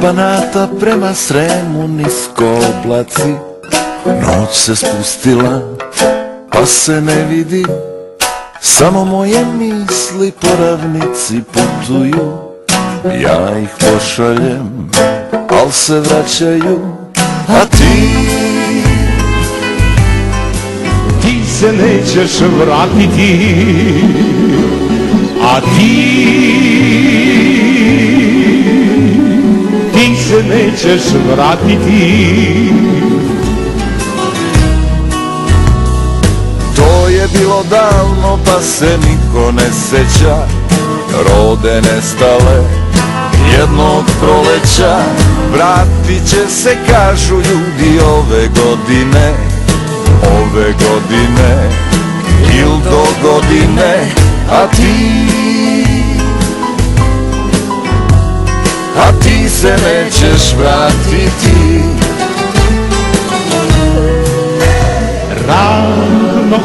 Banata prema Sremu nisko oblaci, noć se spustila pa se ne vidi, samo moje misli po ravnici putuju, ja ih pošaljem, al se vraćaju, a ti se nećeš vratiti, a ti se nećeš vratiti. To je bilo davno pa se niko ne seća, rode nestale jednog proleća. Vratit će se, kažu ljudi, ove godine, ove godine il do godine, a ti se nećeš vratiti. Ravno,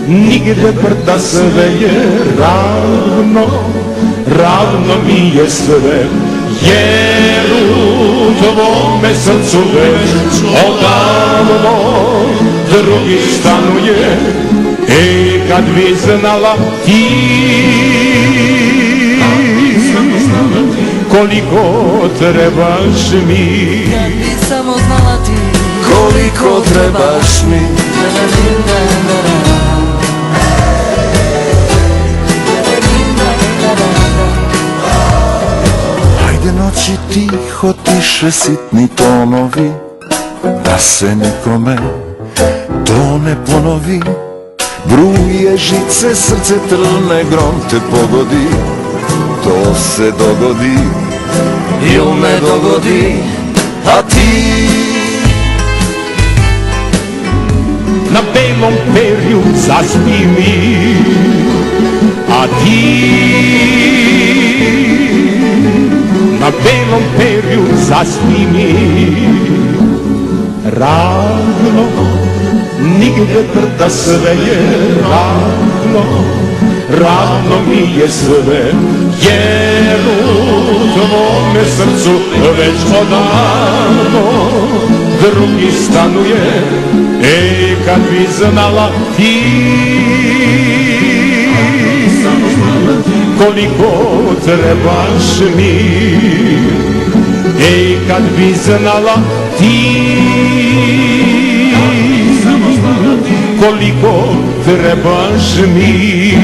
nigde brda, sve je ravno, ravno mi je sve, jer u tvome srcu već odavno drugi stanuje. Kad bi znala ti koliko trebaš mi, kad bi samo znala ti koliko trebaš mi. Hajde noći tiho, tiše sitni tonovi, da se nikome to ne ponovi. Bruje žice, srce trne, grom te pogodi, to se dogodi il ne dogodi, a ti na belom perju zaspi mi, a ti na belom perju zaspi mi. Ravno, nigde brda, sve je ravno, ravno mi je sve, jer u tvome srcu već odavno drugi stanuje. Kad bi znala ti koliko trebaš mi, kad bi znala ti koliko trebaš mi.